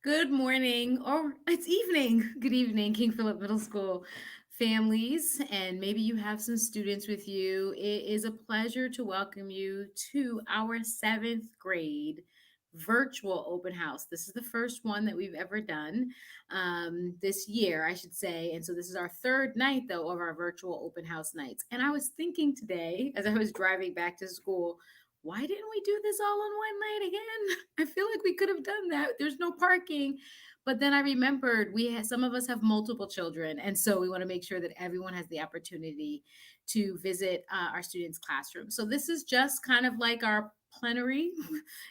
Good morning, or it's evening. Good evening, King Philip Middle School families, and maybe you have some students with you. It is a pleasure to welcome you to our seventh grade virtual open house. This is the first one that we've ever done this year, I should say. And so this is our third night, though, of our virtual open house nights. And I was thinking today, as I was driving back to school, why didn't we do this all in one night again? I feel like we could have done that. There's no parking. But then I remembered some of us have multiple children. And so we want to make sure that everyone has the opportunity to visit our students' classrooms. So this is just kind of like our plenary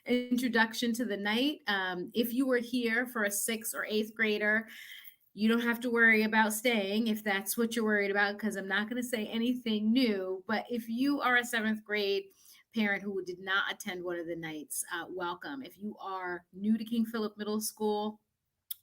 introduction to the night. If you were here for a sixth or eighth grader, you don't have to worry about staying if that's what you're worried about, because I'm not going to say anything new. But if you are a seventh grade parent who did not attend one of the nights, welcome. If you are new to King Philip Middle School,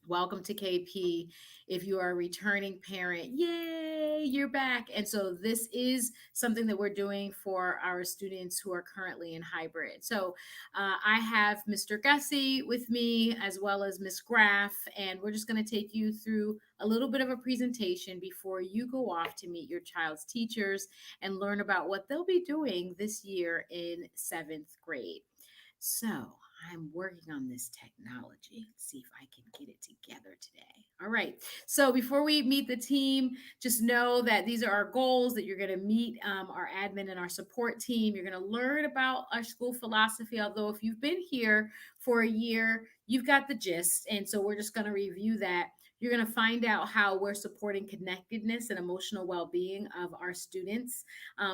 welcome to KP. If you are a returning parent, yay, you're back. And so this is something that we're doing for our students who are currently in hybrid. So I have Mr. Gussie with me as well as Miss Graff, and we're just going to take you through a little bit of a presentation before you go off to meet your child's teachers and learn about what they'll be doing this year in seventh grade. So I'm working on this technology. Let's see if I can get it together today. All right. So before we meet the team, just know that these are our goals, that you're going to meet our admin and our support team. You're going to learn about our school philosophy. Although if you've been here for a year, you've got the gist. And so we're just going to review that. You're going to find out how we're supporting connectedness and emotional well-being of our students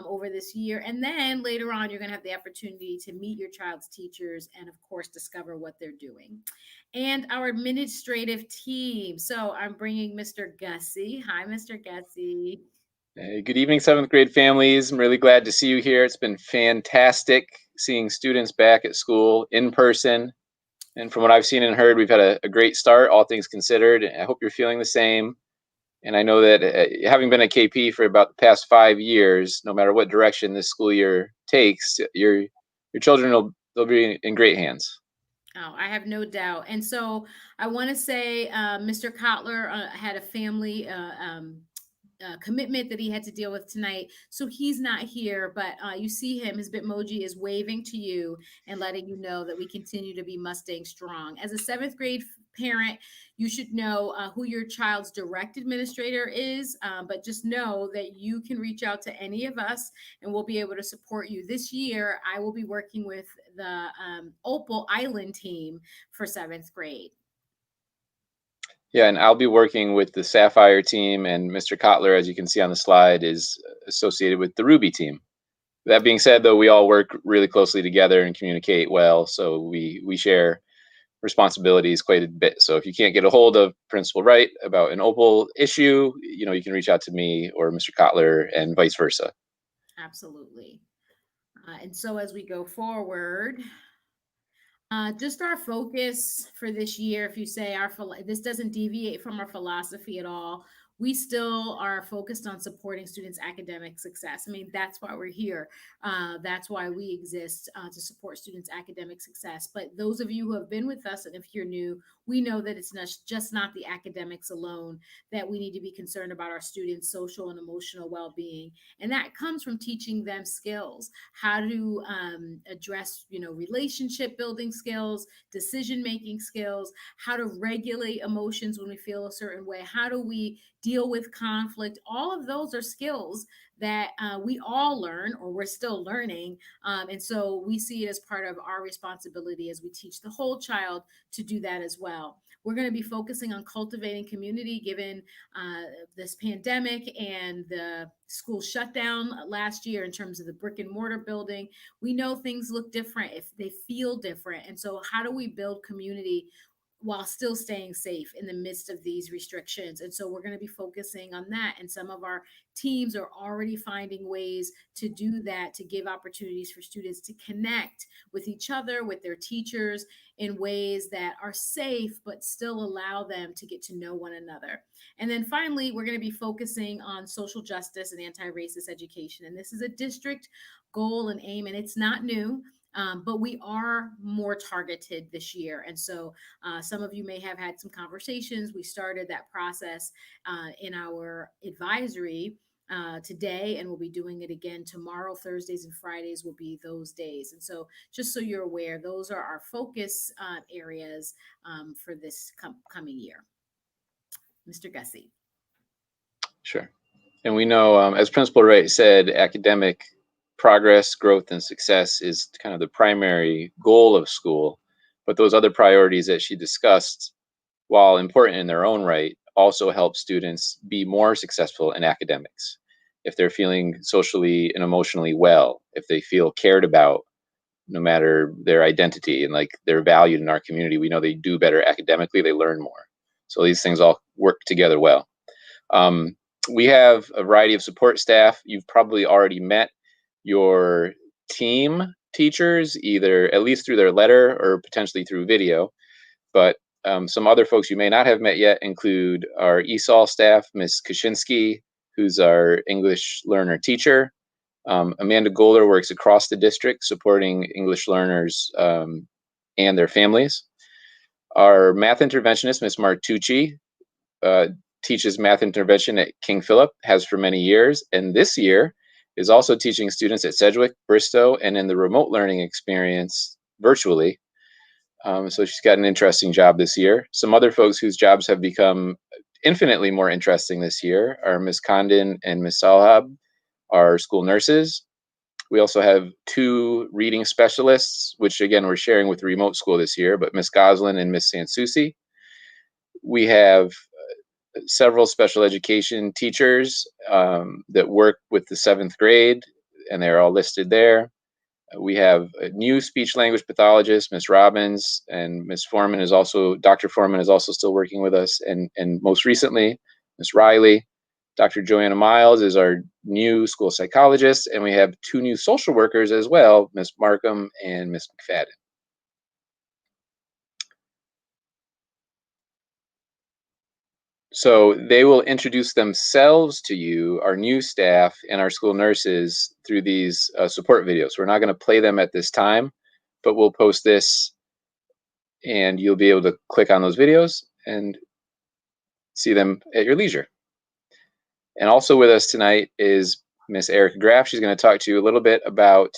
over this year. And then later on, you're going to have the opportunity to meet your child's teachers and, of course, discover what they're doing. And our administrative team. So I'm bringing Mr. Gussie. Hi, Mr. Gussie. Hey, good evening, seventh grade families. I'm really glad to see you here. It's been fantastic seeing students back at school in person. And from what I've seen and heard, we've had a great start, all things considered. I hope you're feeling the same. And I know that having been at KP for about the past 5 years, no matter what direction this school year takes, your children they'll be in great hands. Oh, I have no doubt. And so I want to say Mr. Kotler had a family commitment that he had to deal with tonight. So he's not here, but you see him. His Bitmoji is waving to you and letting you know that we continue to be Mustang strong. As a seventh grade parent, you should know who your child's direct administrator is, but just know that you can reach out to any of us and we'll be able to support you. This year, I will be working with the Opal Island team for seventh grade. Yeah, and I'll be working with the Sapphire team, and Mr. Kotler, as you can see on the slide, is associated with the Ruby team. That being said, though, we all work really closely together and communicate well, so we share responsibilities quite a bit. So if you can't get a hold of Principal Wright about an Opal issue, you can reach out to me or Mr. Kotler and vice versa. Absolutely. And so as we go forward, just our focus for this year, if you say this doesn't deviate from our philosophy at all, we still are focused on supporting students' academic success. I mean, that's why we're here. That's why we exist, to support students' academic success. But those of you who have been with us, and if you're new, we know that it's just not the academics alone that we need to be concerned about our students' social and emotional well-being. And that comes from teaching them skills, how to address, relationship building skills, decision making skills, how to regulate emotions when we feel a certain way, how do we deal with conflict. All of those are skills that we all learn, or we're still learning. And so we see it as part of our responsibility as we teach the whole child to do that as well. We're going to be focusing on cultivating community given this pandemic and the school shutdown last year in terms of the brick and mortar building. We know things look different, if they feel different. And so, how do we build community while still staying safe in the midst of these restrictions? And so we're going to be focusing on that. And some of our teams are already finding ways to do that, to give opportunities for students to connect with each other, with their teachers in ways that are safe, but still allow them to get to know one another. And then finally, we're going to be focusing on social justice and anti-racist education. And this is a district goal and aim, and it's not new. but we are more targeted this year. And so some of you may have had some conversations. We started that process in our advisory today, and we'll be doing it again tomorrow. Thursdays and Fridays will be those days. And so, just so you're aware, those are our focus areas for this coming year. Mr. Gussie. Sure. And we know, as Principal Wright said, academic progress, growth, and success is kind of the primary goal of school. But those other priorities that she discussed, while important in their own right, also help students be more successful in academics. If they're feeling socially and emotionally well, if they feel cared about, no matter their identity, and like they're valued in our community, we know they do better academically, they learn more. So these things all work together well. Um, we have a variety of support staff. You've probably already met your team teachers, either at least through their letter or potentially through video. But some other folks you may not have met yet include our ESOL staff, Ms. Kaczynski, who's our English learner teacher. Amanda Golder works across the district supporting English learners and their families. Our math interventionist, Ms. Martucci, teaches math intervention at King Philip, has for many years, and this year is also teaching students at Sedgwick, Bristow, and in the remote learning experience virtually. So she's got an interesting job this year. Some other folks whose jobs have become infinitely more interesting this year are Ms. Condon and Ms. Salhab, our school nurses. We also have 2 reading specialists, which again, we're sharing with the remote school this year, but Ms. Goslin and Ms. Sansusi. We have several special education teachers that work with the 7th grade, and they're all listed there. We have a new speech language pathologist, Ms. Robbins, and Ms. Foreman is also, Dr. Foreman is also still working with us. And most recently, Ms. Riley. Dr. Joanna Miles is our new school psychologist, and we have 2 new social workers as well, Ms. Markham and Ms. McFadden. So they will introduce themselves to you, our new staff and our school nurses, through these support videos. We're not going to play them at this time, but we'll post this and you'll be able to click on those videos and see them at your leisure. And also with us tonight is Miss Erica Graff. She's going to talk to you a little bit about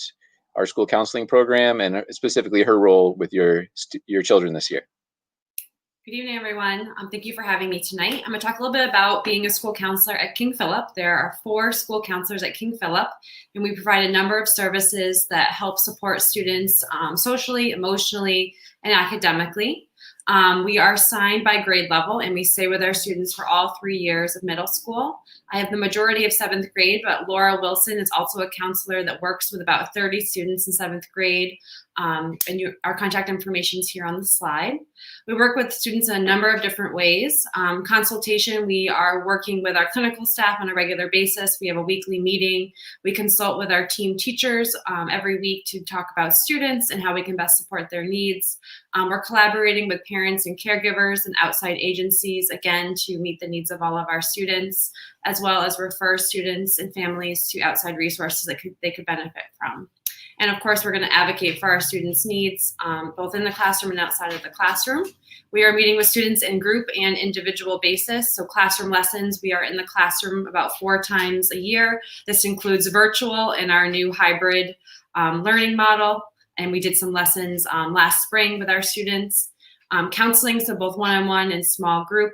our school counseling program and specifically her role with your children this year. Good evening, everyone. Thank you for having me tonight. I'm going to talk a little bit about being a school counselor at King Philip. There are 4 school counselors at King Philip, and we provide a number of services that help support students socially, emotionally, and academically. We are assigned by grade level, and we stay with our students for all 3 years of middle school. I have the majority of 7th grade, but Laura Wilson is also a counselor that works with about 30 students in 7th grade. Our contact information is here on the slide. We work with students in a number of different ways. Consultation, we are working with our clinical staff on a regular basis. We have a weekly meeting. We consult with our team teachers every week to talk about students and how we can best support their needs. We're collaborating with parents and caregivers and outside agencies, again, to meet the needs of all of our students, as well as refer students and families to outside resources that they could benefit from. And of course, we're going to advocate for our students' needs, both in the classroom and outside of the classroom. We are meeting with students in group and individual basis. So classroom lessons, we are in the classroom about 4 times a year. This includes virtual and our new hybrid learning model. And we did some lessons last spring with our students. Counseling, so both one-on-one and small group.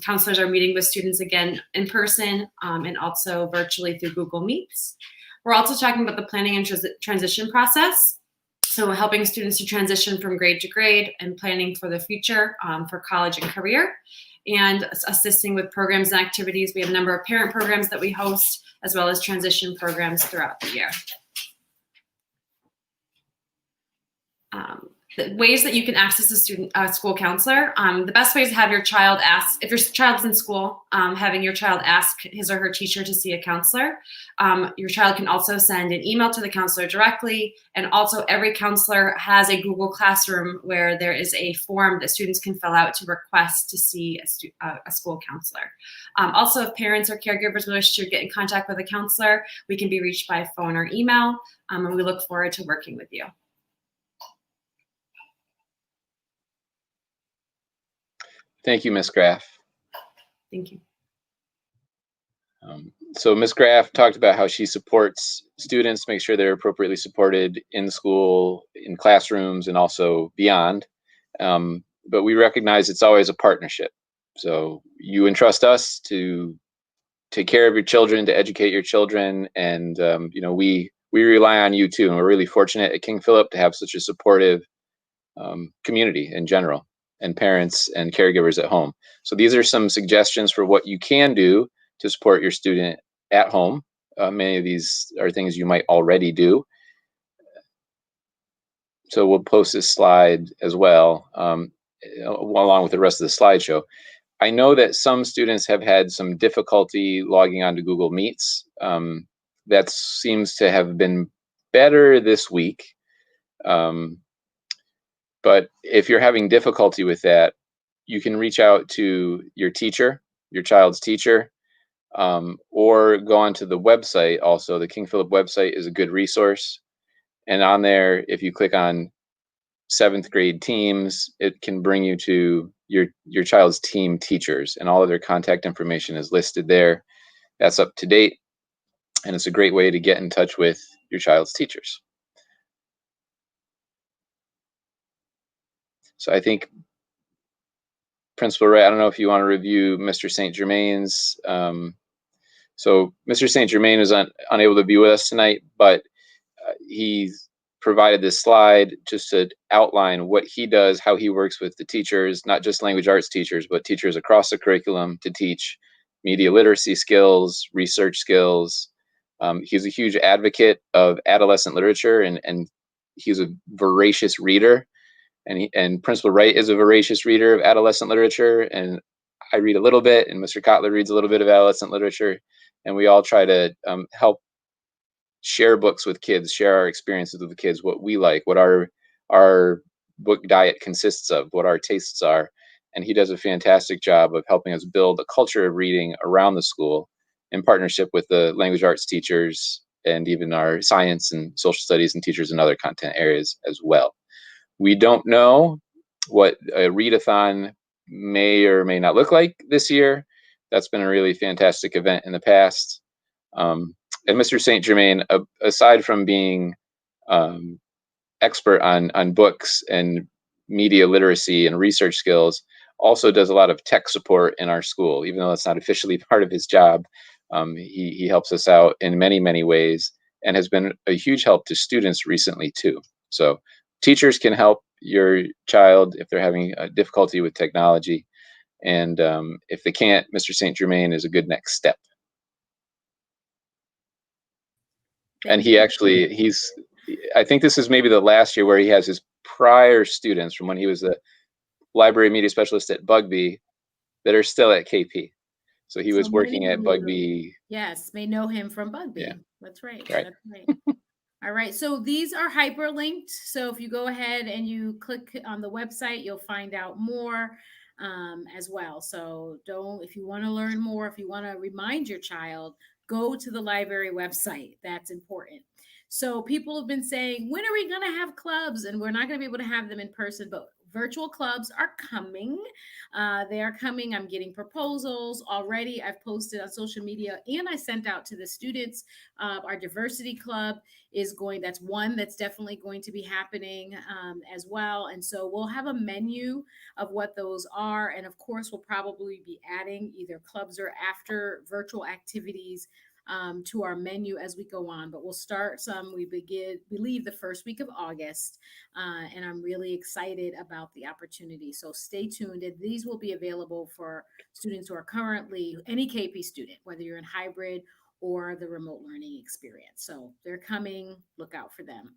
Counselors are meeting with students again in person and also virtually through Google Meets. We're also talking about the planning and transition process. So helping students to transition from grade to grade and planning for the future for college and career, and assisting with programs and activities. We have a number of parent programs that we host, as well as transition programs throughout the year. The ways that you can access a school counselor. The best way is to have your child ask, if your child's in school, having your child ask his or her teacher to see a counselor. Your child can also send an email to the counselor directly. And also every counselor has a Google Classroom where there is a form that students can fill out to request to see a school counselor. Also, if parents or caregivers wish to get in contact with a counselor, we can be reached by phone or email. And we look forward to working with you. Thank you, Ms. Graff. Thank you. So Ms. Graff talked about how she supports students to make sure they're appropriately supported in school, in classrooms, and also beyond. But we recognize it's always a partnership. So you entrust us to take care of your children, to educate your children, and we rely on you too. And we're really fortunate at King Philip to have such a supportive community in general, and parents and caregivers at home. So these are some suggestions for what you can do to support your student at home. Many of these are things you might already do. So we'll post this slide as well, along with the rest of the slideshow. I know that some students have had some difficulty logging onto Google Meets. That seems to have been better this week. But if you're having difficulty with that, you can reach out to your teacher, your child's teacher, or go onto the website. Also, the King Philip website is a good resource. And on there, if you click on 7th grade teams, it can bring you to your child's team teachers, and all of their contact information is listed there. That's up to date, and it's a great way to get in touch with your child's teachers. So I think Principal Ray, I don't know if you want to review Mr. St. Germain's. So Mr. St. Germain is unable to be with us tonight, but he provided this slide just to outline what he does, how he works with the teachers, not just language arts teachers, but teachers across the curriculum to teach media literacy skills, research skills. He's a huge advocate of adolescent literature, and he's a voracious reader. And Principal Wright is a voracious reader of adolescent literature, and I read a little bit, and Mr. Kotler reads a little bit of adolescent literature, and we all try to help share books with kids, share our experiences with the kids, what we like, what our book diet consists of, what our tastes are. And he does a fantastic job of helping us build a culture of reading around the school in partnership with the language arts teachers and even our science and social studies and teachers in other content areas as well. We don't know what a readathon may or may not look like this year. That's been a really fantastic event in the past. And Mr. St. Germain, aside from being expert on books and media literacy and research skills, also does a lot of tech support in our school. Even though that's not officially part of his job, he helps us out in many, many ways, and has been a huge help to students recently too. So teachers can help your child if they're having a difficulty with technology. And if they can't, Mr. St. Germain is a good next step. And I think this is maybe the last year where he has his prior students from when he was the library media specialist at Bugby that are still at KP. So he was working at Bugby. Yes, may know him from Bugby. Yeah. That's right. Right. That's right. All right. So these are hyperlinked. So if you go ahead and you click on the website, you'll find out more as well. So if you want to learn more, if you want to remind your child, go to the library website. That's important. So people have been saying, when are we going to have clubs? And we're not going to be able to have them in person, but virtual clubs are coming. They are coming. I'm getting proposals already. I've posted on social media and I sent out to the students. Our diversity club that's one that's definitely going to be happening as well. And so we'll have a menu of what those are. And of course, we'll probably be adding either clubs or after virtual activities to our menu as we go on. But we'll start we leave the first week of August, and I'm really excited about the opportunity. So stay tuned. And these will be available for students who are currently any KP student, whether you're in hybrid or the remote learning experience. So they're coming. Look out for them.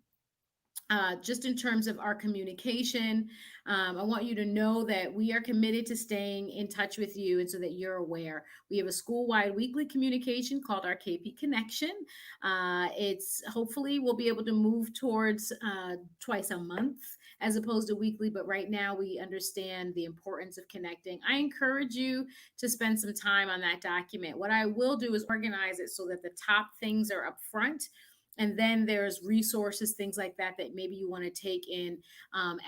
Just in terms of our communication, I want you to know that we are committed to staying in touch with you, and so that you're aware. We have a school-wide weekly communication called our KP Connection. It's hopefully we'll be able to move towards twice a month as opposed to weekly, but right now we understand the importance of connecting. I encourage you to spend some time on that document. What I will do is organize it so that the top things are up front, And then there's resources, things like that, that maybe you want to take in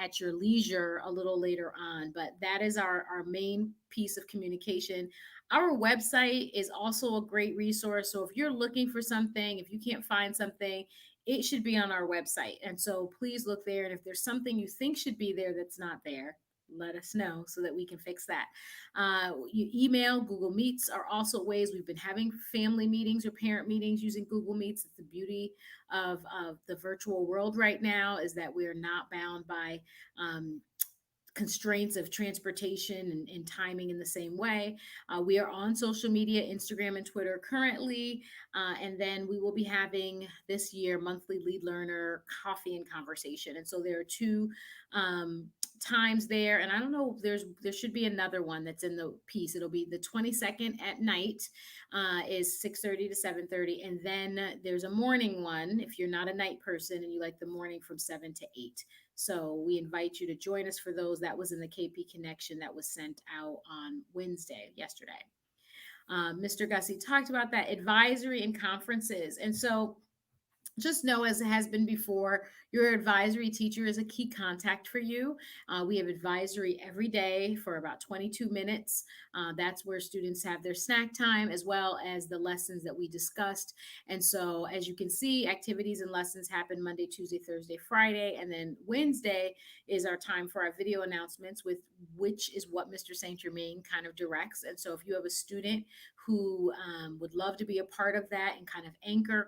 at your leisure a little later on. But that is our main piece of communication. Our website is also a great resource. So if you're looking for something, if you can't find something, it should be on our website. And so please look there. And if there's something you think should be there that's not there, let us know so that we can fix that. You email, Google Meets are also ways. We've been having family meetings or parent meetings using Google Meets. It's the beauty of the virtual world right now, is that we are not bound by um, constraints of transportation and timing in the same way. We are on social media, Instagram and Twitter currently. And then we will be having this year monthly lead learner coffee and conversation. And so there are two um, times there. And I don't know, there should be another one that's in the piece. It'll be the 22nd at night, is 6:30 to 7:30. And then there's a morning one if you're not a night person and you like the morning from 7 to 8. So we invite you to join us for those. That was in the KP Connection that was sent out on Wednesday, yesterday. Mr. Gussie talked about that, advisory and conferences. And so just know, as it has been before, your advisory teacher is a key contact for you. We have advisory every day for about 22 minutes. That's where students have their snack time as well as the lessons that we discussed. And so, as you can see, activities and lessons happen Monday, Tuesday, Thursday, Friday. And then Wednesday is our time for our video announcements, with which is what Mr. St. Germain kind of directs. And so, if you have a student who would love to be a part of that and kind of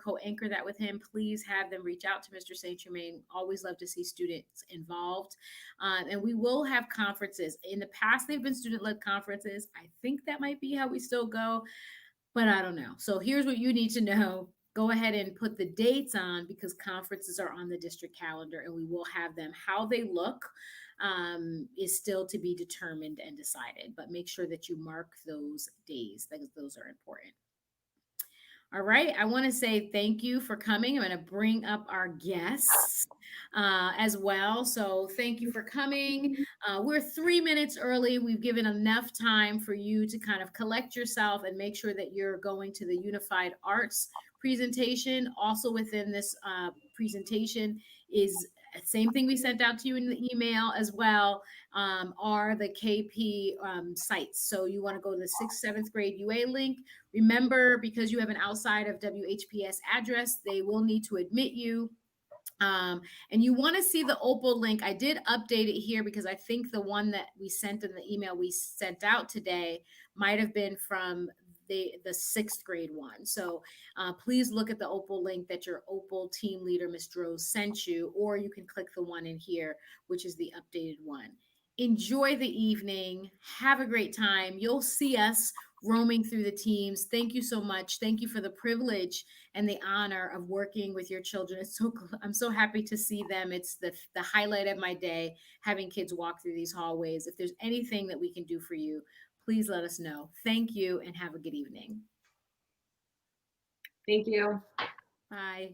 co-anchor that with him, please have them reach out to Mr. St. Germain. Always love to see students involved. And we will have conferences. In the past, they've been student-led conferences. I think that might be how we still go, but I don't know. So here's what you need to know. Go ahead and put the dates on, because conferences are on the district calendar and we will have them. How they look is still to be determined and decided, but make sure that you mark those days, because those are important. All right. I want to say thank you for coming. I'm going to bring up our guests as well. So thank you for coming. We're 3 minutes early. We've given enough time for you to kind of collect yourself and make sure that you're going to the Unified Arts presentation. Also within this presentation is same thing we sent out to you in the email as well, are the KP sites. So you want to go to the 6th, 7th grade UA link. Remember, because you have an outside of WHPS address, they will need to admit you. And you want to see the Opal link. I did update it here because I think the one that we sent in the email we sent out today might have been from the 6th grade one. So please look at the Opal link that your Opal team leader, Ms. Droz, sent you, or you can click the one in here, which is the updated one. Enjoy the evening. Have a great time. You'll see us roaming through the teams. Thank you so much. Thank you for the privilege and the honor of working with your children. I'm so happy to see them. It's the highlight of my day, having kids walk through these hallways. If there's anything that we can do for you, please let us know. Thank you and have a good evening. Thank you. Bye.